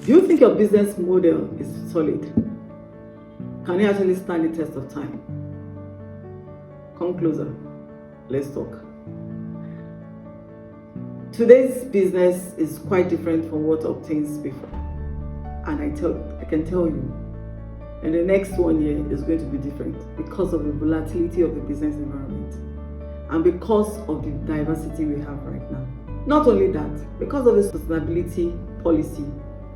Do you think your business model is solid? Can it actually stand the test of time? Come closer. Let's talk. Today's business is quite different from what obtains before. And I can tell you, in the next 1 year is going to be different because of the volatility of the business environment and because of the diversity we have right now. Not only that, because of the sustainability policy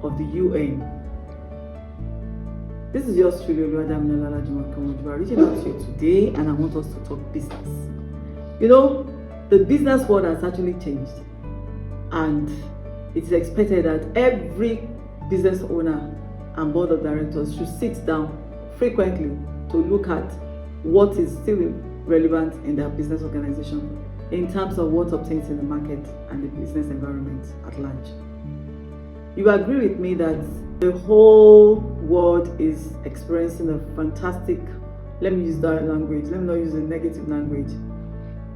of the UN. This is yours truly, Oluwadamilala Jumoke, reaching out to you today, and I want us to talk business. You know, the business world has actually changed, and it is expected that every business owner and board of directors should sit down frequently to look at what is still relevant in their business organization in terms of what obtains in the market and the business environment at large. You agree with me that the whole world is experiencing a fantastic, let me use that language, let me not use a negative language,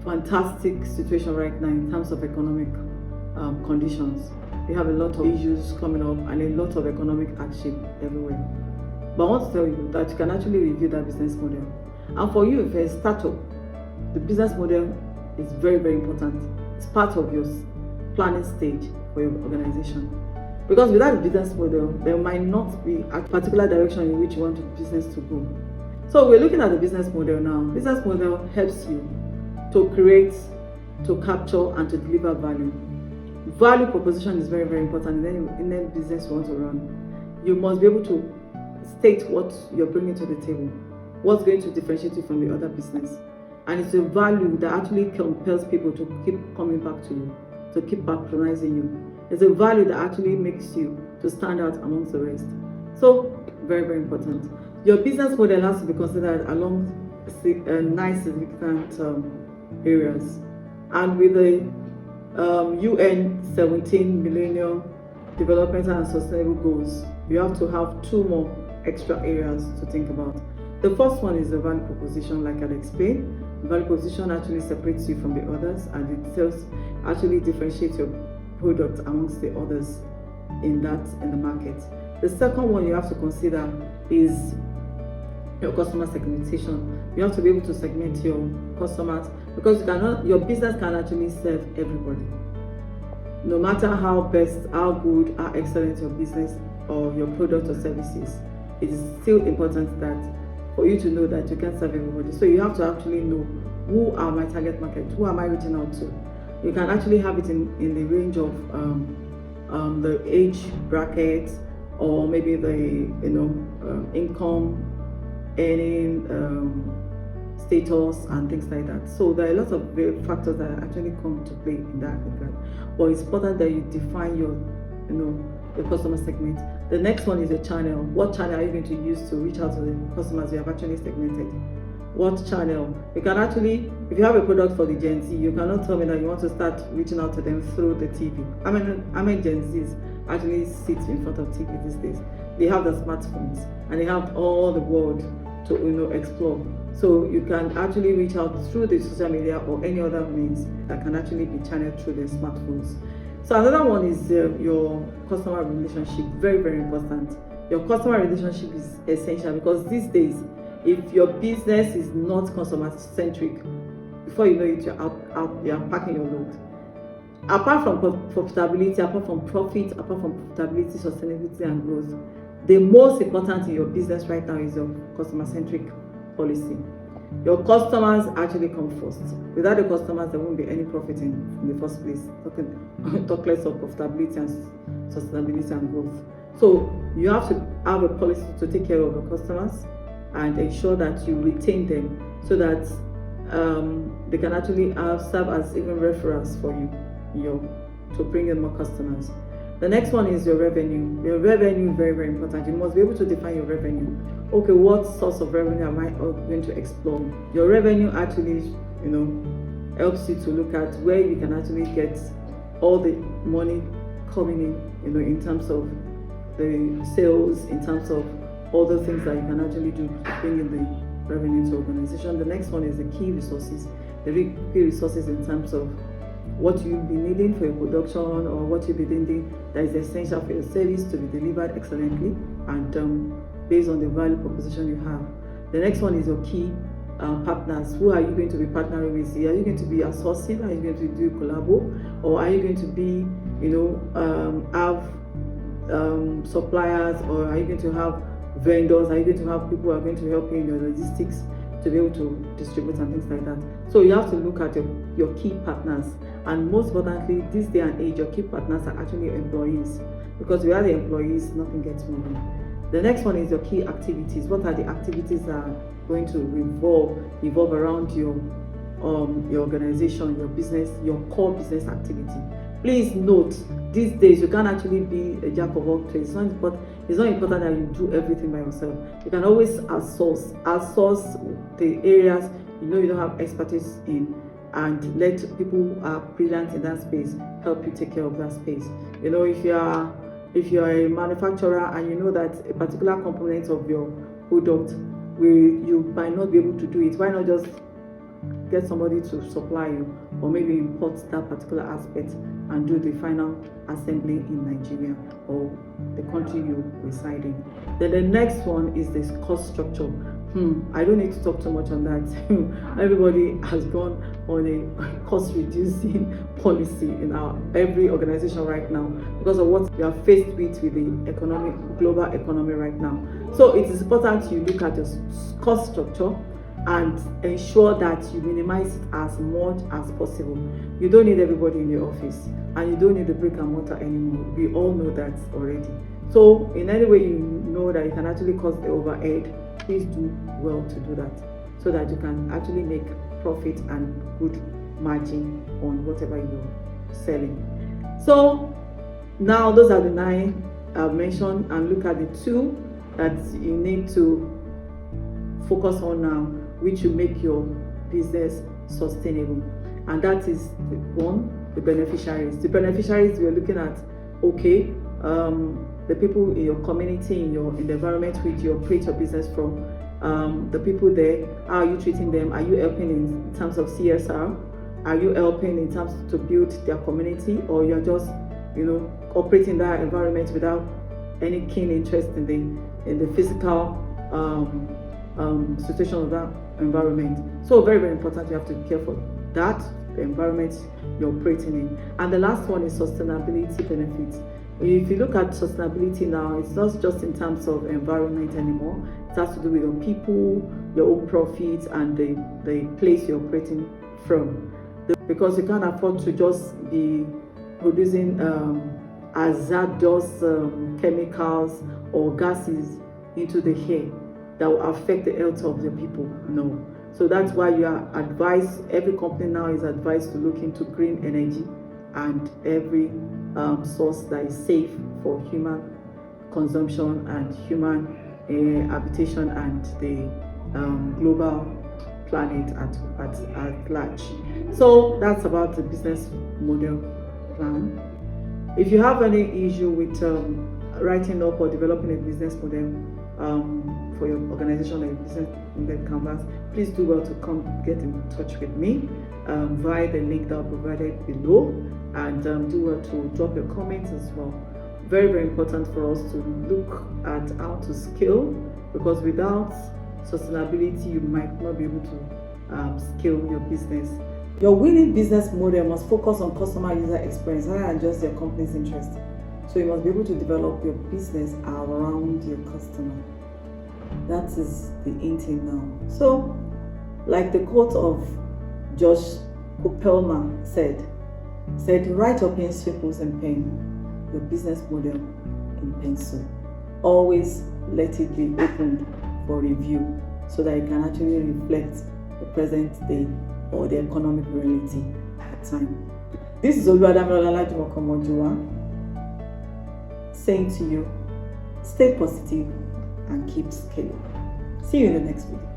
fantastic situation right now in terms of economic conditions. We have a lot of issues coming up and a lot of economic hardship everywhere. But I want to tell you that you can actually review that business model. And for you, if you're a startup, the business model is very, very important. It's part of your planning stage for your organization. Because without a business model, there might not be a particular direction in which you want your business to go. So we're looking at the business model now. Business model helps you to create, to capture, and to deliver value. Value proposition is very, very important in any business you want to run. You must be able to state what you're bringing to the table, what's going to differentiate you from the other business. And it's a value that actually compels people to keep coming back to you, to keep patronizing you. It's a value that actually makes you to stand out amongst the rest. So, very, very important. Your business model has to be considered along nice significant areas. And with the UN 17 Millennium Development and Sustainable Goals, you have to have 2 more extra areas to think about. The first one is the value proposition, like I explained. The value proposition actually separates you from the others, and it actually differentiates your product amongst the others in the market. The second one you have to consider is your customer segmentation. You have to be able to segment your customers, because your business can actually serve everybody. No matter how good, how excellent your business or your product or services, it is still important that for you to know that you can serve everybody. So you have to actually know, who are my target market? Who am I reaching out to? You can actually have it in the range of the age bracket, or maybe the income, earning status, and things like that. So there are lots of factors that actually come to play in that regard. But it's important that you define your customer segment. The next one is your channel. What channel are you going to use to reach out to the customers you have actually segmented? What channel? You can actually, if you have a product for the Gen Z, you cannot tell me that you want to start reaching out to them through the TV. I mean Gen Zs actually sit in front of TV these days. They have the smartphones and they have all the world to explore. So you can actually reach out through the social media or any other means that can actually be channeled through the smartphones. So another one is your customer relationship. Very, very important. Your customer relationship is essential, because these days, if your business is not customer centric, before you know it, you're packing your load. Apart from profitability, apart from profit, apart from profitability, sustainability, and growth, the most important in your business right now is your customer centric policy. Your customers actually come first. Without the customers, there won't be any profit in the first place. Talk less of profitability and sustainability and growth. So you have to have a policy to take care of your customers and ensure that you retain them, so that they can actually serve as even referrals for you, to bring in more customers. The next one is your revenue. Your revenue is very, very important. You must be able to define your revenue. Okay, what source of revenue am I going to explore? Your revenue actually, helps you to look at where you can actually get all the money coming in, in terms of the sales, in terms of all the things that you can actually do to bring in the revenue to organization. The next one is the key resources. The key resources in terms of what you'll be needing for your production or what you'll be needing that is essential for your service to be delivered excellently and based on the value proposition you have. The next one is your key partners. Who are you going to be partnering with? Are you going to be outsourcing? Are you going to do collabo? Or are you going to be, have suppliers? Or are you going to have vendors? Are you going to have people who are going to help you in your logistics to be able to distribute and things like that? So you have to look at your key partners, and most importantly, this day and age, your key partners are actually your employees, because without the employees, nothing gets moving. The next one is your key activities. What are the activities that are going to revolve around your organization, your business, your core business activity? Please note, these days you can't actually be a jack of all trades. It's not important that you do everything by yourself. You can always outsource the areas you don't have expertise in, and let people who are brilliant in that space help you take care of that space. If you are a manufacturer and you know that a particular component of your product you might not be able to do it, why not just get somebody to supply you, or maybe import that particular aspect and do the final assembly in Nigeria or the country you reside in. Then the next one is this cost structure. I don't need to talk too much on that. Everybody has gone on a cost reducing policy in every organization right now because of what we are faced with the global economy right now. So it is important you look at your cost structure and ensure that you minimize it as much as possible. You don't need everybody in the office, and you don't need the brick and mortar anymore. We all know that already. So in any way you know that you can actually cut the overhead, please do well to do that, so that you can actually make profit and good margin on whatever you're selling. So now those are the 9 I've mentioned, and look at the 2 that you need to focus on now, which will make your business sustainable. And that is the beneficiaries. The beneficiaries we're looking at, the people in your community, in the environment which you operate your business from, the people there, how are you treating them? Are you helping in terms of CSR? Are you helping in terms to build their community, or you're just, operating that environment without any keen interest in the physical situation of that environment? So very, very important. You have to be careful that the environment you're operating in. And the last one is sustainability benefits. If you look at sustainability now, it's not just in terms of environment anymore. It has to do with your people, your own profits, and the place you're operating from. Because you can't afford to just be producing hazardous chemicals or gases into the air that will affect the health of the people. No. So that's why you are advised, every company now is advised to look into green energy and every source that is safe for human consumption and human habitation and the global planet at large. So that's about the business model plan. If you have any issue with writing up or developing a business model for your organization or your business model canvas, please do well to come get in touch with me via the link that I provided below, and do well to drop your comments as well. Very, very important for us to look at how to scale, because without sustainability you might not be able to scale your business. Your winning business model must focus on customer user experience rather than just your company's interest. So you must be able to develop your business around your customer. That is the intent now. So, like the quote of Josh Kopelman said, write your principles in pen, your business model in pencil. Always let it be opened for review so that it can actually reflect the present day or the economic reality at the time. This is Oluwadamilola Jumoke saying to you, stay positive and keep scaling. See you in the next video.